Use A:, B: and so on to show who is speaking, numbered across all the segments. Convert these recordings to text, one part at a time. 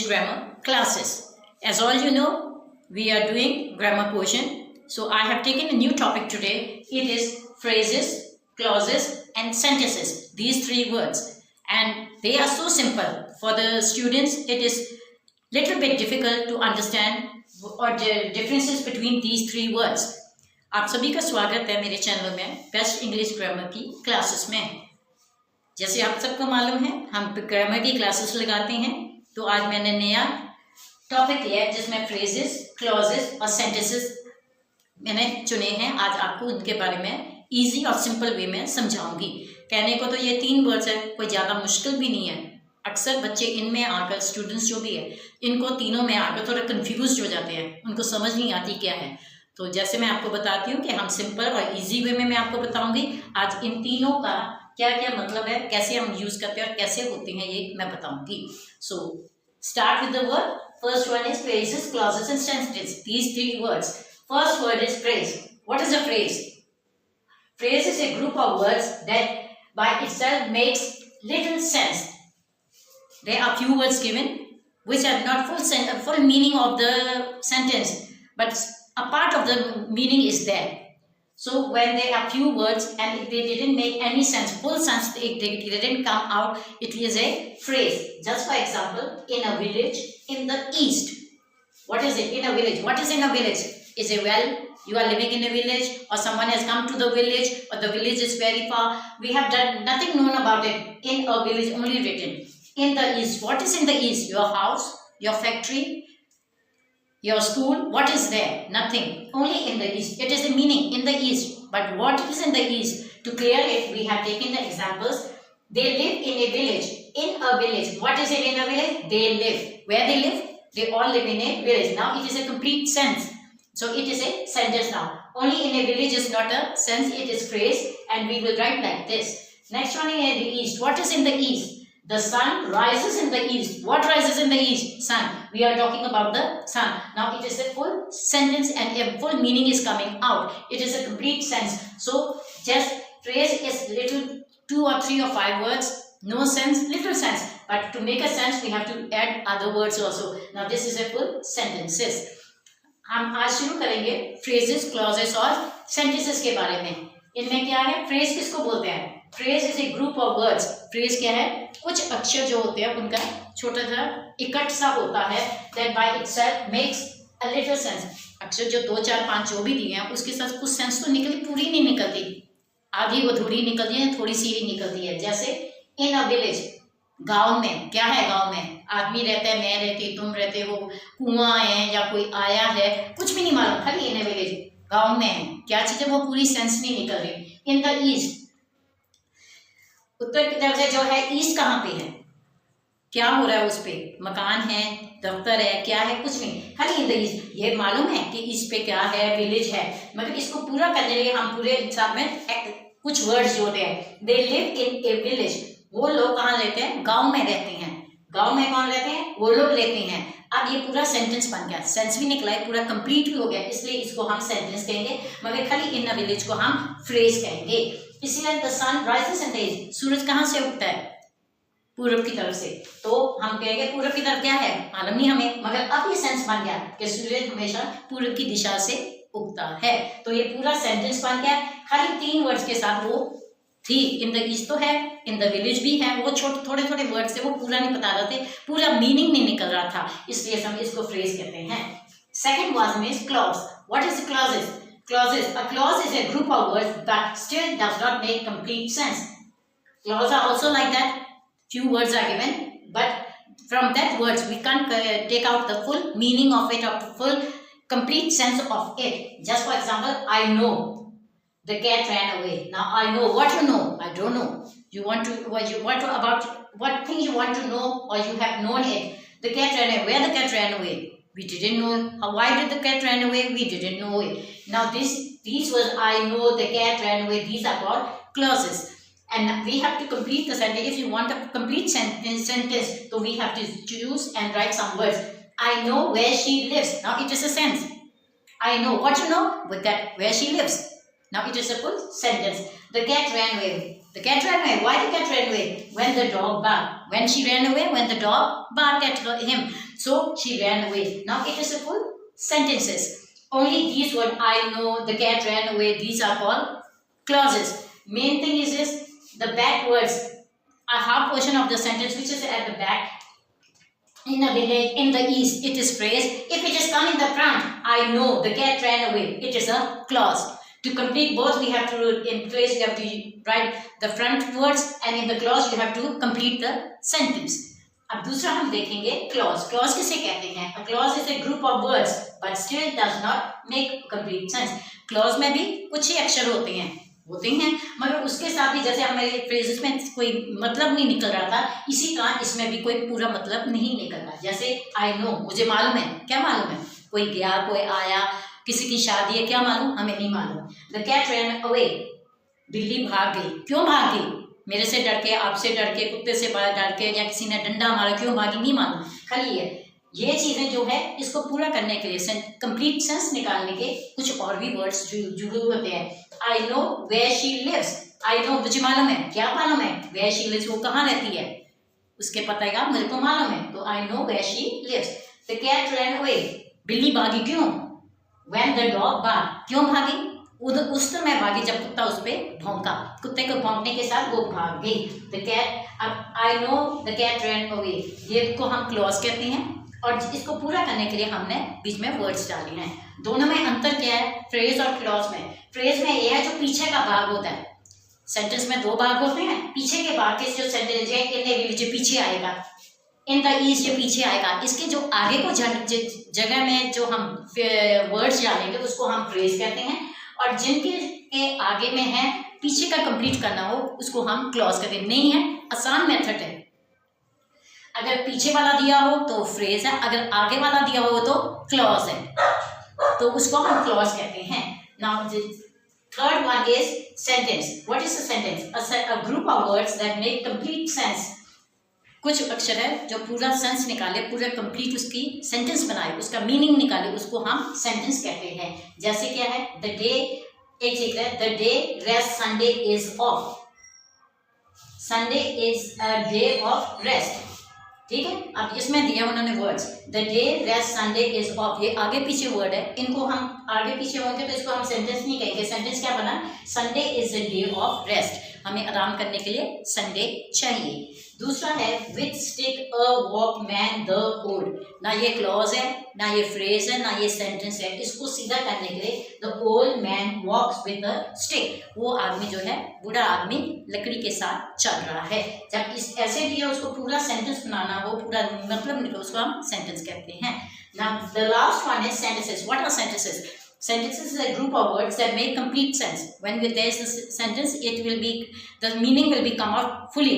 A: grammar classes. As all you know, we are doing grammar portion. So I have taken a new topic today. It is phrases, clauses and sentences. These three words. And they are so simple. For the students, it is little bit difficult to understand or the differences between these three words. आप सभी का स्वागत है मेरे channel में best English grammar की classes में। जैसे आप सबको मालूम है हम ग्रामर की क्लासेस लगाते हैं, तो आज मैंने नया टॉपिक लिया है जिसमें फ्रेजेस, क्लॉजेस और सेंटेंसेस मैंने चुने हैं। आज आपको उनके बारे में इजी और सिंपल वे में समझाऊंगी। कहने को तो ये तीन वर्ड्स है, कोई ज़्यादा मुश्किल भी नहीं है। अक्सर बच्चे इनमें आकर, स्टूडेंट्स जो भी है, इनको तीनों में आकर थोड़ा कन्फ्यूज हो जाते हैं, उनको समझ नहीं आती क्या है। तो जैसे मैं आपको बताती हूँ कि हम सिंपल और इजी वे में मैं आपको बताऊंगी आज इन तीनों का क्या क्या मतलब है, कैसे हम यूज करते हैं और कैसे होते हैं, ये मैं बताऊंगी। So start with the word. First word is phrases, clauses and sentences. These three words. First word is phrase. What is a phrase? Phrase is a group of words that by itself makes little sense. There are few words given which are not full meaning of the sentence, but a part of the meaning is there. So when there are few words and if they didn't make any sense, full sense, they didn't come out, it is a phrase. Just for example, in a village in the east. What is it? In a village. What is in a village? Is a well, you are living in a village or someone has come to the village or the village is very far. We have done nothing known about it. In a village only written. In the east. What is in the east? Your house, your factory, your school. What is there? Nothing. Only in the east. It is the meaning in the east. But what is in the east? To clear it, we have taken the examples. They live in a village. In a village. What is it in a village? They live. Where they live? They all live in a village. Now it is a complete sense. So it is a sentence now. Only in a village is not a sense, it is phrase, and we will write like this. Next one is the east. What is in the east? The sun rises in the east. What rises in the east? Sun. We are talking about the sun. Now it is a full sentence and a full meaning is coming out. It is a complete sense. So just phrase is little 2 or 3 or 5 words. No sense, little sense. But to make a sense, we have to add other words also. Now this is a full sentences. हम आज शुरू करेंगे phrases, clauses और sentences के बारे में। इनमें क्या है? फ्रेज किसको बोलते हैं? Phrase is a group of words. Phrase क्या है? कुछ अक्षर जो होते हैं उनका छोटा सा इकट्ठ सा होता है that by itself makes a little sense. अक्षर जो 2 4 5 जो भी दिए हैं उसके साथ कुछ सेंस तो निकली, पूरी नहीं निकलती, आधी अधूरी निकलती है, थोड़ी सी ही निकलती है। जैसे इन अ विलेज, गांव में क्या है? गांव में आदमी रहता है, मैं रहती, तुम रहते हो, कुआं है या कोई आया है, कुछ भी नहीं मालूम, खाली इन विलेज, गांव में है। क्या चीज है? वो पूरी सेंस नहीं निकल रही। इन द ईस्ट, उत्तर की तरफ से जो है, ईस्ट कहाँ पे है? क्या हो रहा है उस पे? मकान है, दफ्तर है, क्या है? कुछ नहीं, खाली इन द ईस्ट। ये मालूम है कि ईस्ट पे क्या है? विलेज है। मगर इसको पूरा करने के लिए हम पूरे हिसाब में कुछ वर्ड्स जोड़ते हैं। They live in a village. वो लोग कहाँ रहते हैं? गांव में रहते हैं। गांव में कौन रहते हैं? वो लोग रहते हैं। अब ये पूरा सेंटेंस बन गया, सेंस भी निकला है, पूरा कंप्लीट भी हो गया, इसलिए इसको हम सेंटेंस कहेंगे, मगर खाली इन अ विलेज को हम फ्रेज कहेंगे। इसीलिए the sun rises in the east. सूरज कहाँ से उगता है? पूरब की तरफ से। तो हम कहेंगे पूरब की तरफ क्या है? मालूम नहीं हमें, मगर अब ये सेंस बन गया कि सूरज हमेशा पूरब की दिशा से उगता है। तो ये पूरा सेंटेंस बन गया, खाली 3 वर्ड्स के साथ वो थी। इन द ईस्ट तो है, इन द विलेज भी है, वो थोड़े थोड़े वर्ड से वो पूरा नहीं बता रहे थे, पूरा मीनिंग नहीं निकल रहा था, इसलिए हम इसको फ्रेज कहते हैं। Second word means clause. What is clauses? Clauses, a clause is a group of words that still does not make complete sense. Clause are also like that, few words are given, but from that words we can't take out the full meaning of it or full complete sense of it. Just for example, I know the cat ran away. Now I know. What you know? I don't know. You want to about what thing you want to know, or you have known it. The cat ran away. Where the cat ran away? We didn't know. Why did the cat ran away? We didn't know it. Now these words, I know the cat ran away, these are called clauses. And we have to complete the sentence. If you want a complete sentence, so we have to choose and write some words. I know where she lives. Now it is a sense. I know. What you know? With that, where she lives. Now it is a full sentence. The cat ran away. The cat ran away. Why the cat ran away? When the dog barked. When she ran away, when the dog barked at him. So she ran away. Now it is a full sentences. Only these words, I know, the cat ran away, these are called clauses. Main thing is this, the back words, a half portion of the sentence which is at the back. In a village, in the east, it is phrase. If it is come in the front, I know, the cat ran away, it is a clause. To complete both, we have to, in phrase, you have to write the front words, and in the clause, you have to complete the sentence. अब दूसरा हम देखेंगे clause. Clause किसे कहते हैं? अ clause is a group of words but still does not make complete sense. Clause में भी कुछ ही अक्षर होते हैं मगर उसके साथ भी जैसे हमारे फ्रेजेस में कोई मतलब नहीं निकल रहा था, इसी तरह इसमें भी कोई पूरा मतलब नहीं निकल रहा. जैसे आई नो, मुझे मालूम है. क्या मालूम है? कोई गया, कोई आया, किसी की शादी है, क्या मालूम? हमें नहीं मालूम. द कैट रैन अवे, बिल्ली भाग गई. क्यों भाग गई? मेरे से डर के, आपसे डर के, कुत्ते से डर के, या किसी ने डंडा मारा, क्यों भागी नहीं मालूम. खाली ये चीजें जो है इसको पूरा करने के लिए, कंप्लीट सेंस निकालने के जुड़ और भी वर्ड्स जुड़े होते हैं. I know where she lives. I know, मुझे मालूम है. क्या मालूम है? वेयर शी लिव्स, वो कहाँ रहती है, उसके पता का मुझे को मालूम है. तो I know where she lives. The cat ran away, बिल्ली भागी. क्यों? व्हेन द डॉग बार्क, क्यों भागी? उस समय भागी जब कुत्ता उस पर भौंका. कुत्ते को भौंकने के साथ वो भाग गई. द कैट, अब I know the cat ran away, ये को हम क्लॉज कहते हैं. और इसको पूरा करने के लिए हमने बीच में वर्ड्स डाले हैं. दोनों में अंतर क्या है? फ्रेज और क्लॉज में. फ्रेज में ये है जो पीछे का भाग होता है. सेंटेंस में दो भाग होते हैं. पीछे के भाग के जो सेंटेंस है, इन द विलेज पीछे आएगा, इन द ईस्ट ये पीछे आएगा. इसके जो आगे को जगह में जो हम वर्ड्स डालेंगे उसको हम फ्रेज कहते हैं. और जिनके आगे में है पीछे का कंप्लीट करना हो उसको हम क्लॉज कहते हैं. नहीं है, आसान मेथड है. अगर पीछे वाला दिया हो तो फ्रेज है, अगर आगे वाला दिया हो तो क्लॉज है, तो उसको हम क्लॉज कहते हैं. Now third one is sentence. What is a sentence? A group of words that make complete sense. कुछ अक्षर है जो पूरा सेंस निकाले, पूरा कंप्लीट उसकी सेंटेंस बनाए, उसका मीनिंग निकाले, उसको हम सेंटेंस कहते हैं. जैसे क्या है? द डे, एक चीज है, the day rest Sunday is of. Sunday is a day of rest. ठीक है. अब इसमें दिया उन्होंने words, the day rest Sunday is of. ये आगे पीछे वर्ड है, इनको हम आगे पीछे होंगे तो इसको हम सेंटेंस नहीं कहेंगे. सेंटेंस क्या बना? Sunday is a day of rest. हमें आराम करने के लिए संडे चाहिए. दूसरा है with stick a walk man the old. ना ये क्लॉज है, ना ये फ्रेज है, ना ये सेंटेंस है. इसको सीधा करने के लिए the old man walks with a stick. वो आदमी जो है, बूढ़ा आदमी लकड़ी के साथ चल रहा है. जब इस ऐसे दिया उसको पूरा सेंटेंस बनाना हो, पूरा मतलब निकलो, उसको हम सेंटेंस कहते हैं. Now the last one is sentences. What are sentences? Sentences is a group of words that make complete sense. When there is a sentence, it will be, the meaning will be come out fully.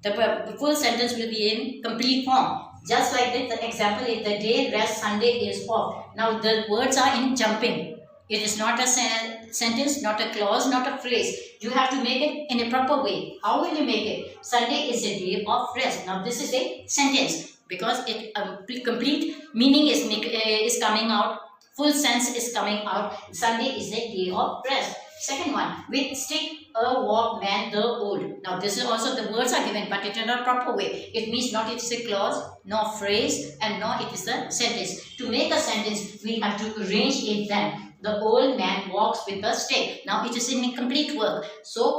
A: The full sentence will be in complete form. Just like this, the example is the day rest Sunday is off. Now the words are in jumping. It is not a sentence, not a clause, not a phrase. You have to make it in a proper way. How will you make it? Sunday is a day of rest. Now this is a sentence because it complete meaning is coming out. Full sense is coming out. Sunday is a day of rest. Second one, with stick a walk man the old. Now this is also the words are given, but it is not proper way. It means not it is a clause, nor phrase, and nor it is a sentence. To make a sentence, we have to arrange it then. The old man walks with a stick. Now it is in a complete work. So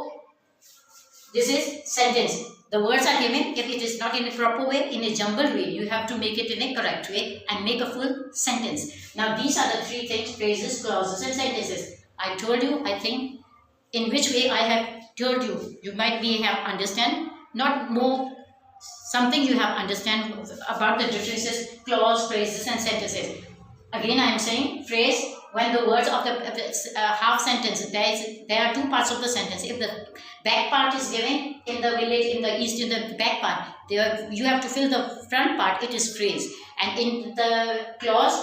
A: this is sentence. The words are given. If it is not in a proper way, in a jumbled way, you have to make it in a correct way and make a full sentence. Now these are the three things: phrases, clauses, and sentences. I told you, I think, in which way I have told you. You might be have understand, not more something you have understand about the differences, clause, phrases, and sentences. Again, I am saying phrase. When the words of the half sentence, there are two parts of the sentence. If the back part is given in the village, in the east, in the back part, you have to fill the front part. It is phrase. And in the clause,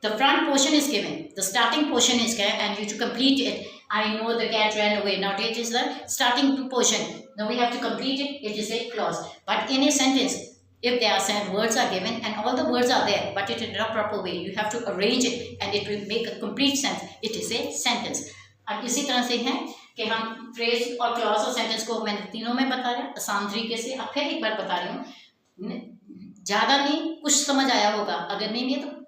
A: the front portion is given. The starting portion is given, and you to complete it. I know the cat ran away. Now it is the starting portion. Now we have to complete it. It is a clause. But in a sentence, if there are words are given and all the words are there, but it is not proper way, you have to arrange it and it will make a complete sense. It is a sentence. अब इसी तरह से है कि हम phrase और clause और sentence को मैंने तीनों में बता रहा आसान तरीके से। अब फिर एक बार बता रही हूँ, ज़्यादा नहीं, कुछ समझ आया होगा, अगर नहीं है तो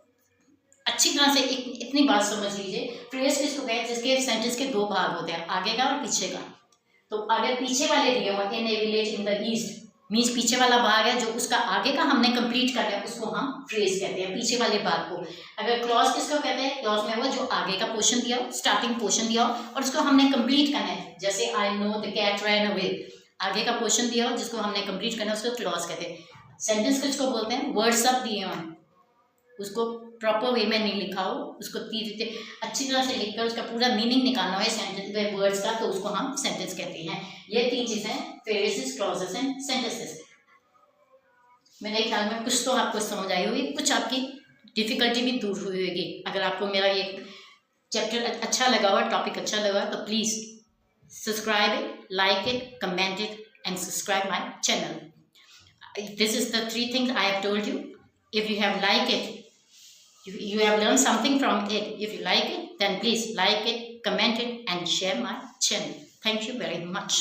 A: अच्छी तरह से इतनी बात समझ लीजिए। फ्रेज किसको कहते हैं? जिसके सेंटेंस के दो भाग होते हैं, आगे का और पीछे का। तो अगर पीछे वाले दिए हुए in a village in the east means पीछे वाला भाग है, जो उसका आगे का हमने कंप्लीट कर लिया उसको हम फ्रेज कहते हैं, पीछे वाले भाग को। अगर क्लॉज किसको कहते हैं? क्लॉज में वो जो आगे का पोर्शन दिया हो, स्टार्टिंग पोर्शन दिया हो और उसको हमने कंप्लीट करना है। जैसे I know the cat ran away, आगे का पोर्शन दिया हो जिसको हमने कंप्लीट करना है, उसको क्लॉज कहते हैं। सेंटेंस किसको बोलते हैं? वर्ड्स सब दिए हुए उसको प्रॉपर वे में नहीं लिखा हो, उसको अच्छी तरह से लिखकर उसका पूरा मीनिंग निकालना हो सेंटेंस में वर्ड्स का, तो उसको हम सेंटेंस कहते हैं। ये तीन चीजें फ्रेजेस, क्लॉजेस एंड सेंटेंसेस। मेरे ख्याल में कुछ तो आपको समझ आई होगी, कुछ आपकी डिफिकल्टी भी दूर हुई होगी। अगर आपको मेरा ये चैप्टर अच्छा लगा हुआ, टॉपिक अच्छा लगा, तो please subscribe it, like it, comment it and subscribe my channel. This is the 3 things I have told you. If you have liked it, you have learned something from it. If you like it, then please like it, comment it and share my channel. Thank you very much.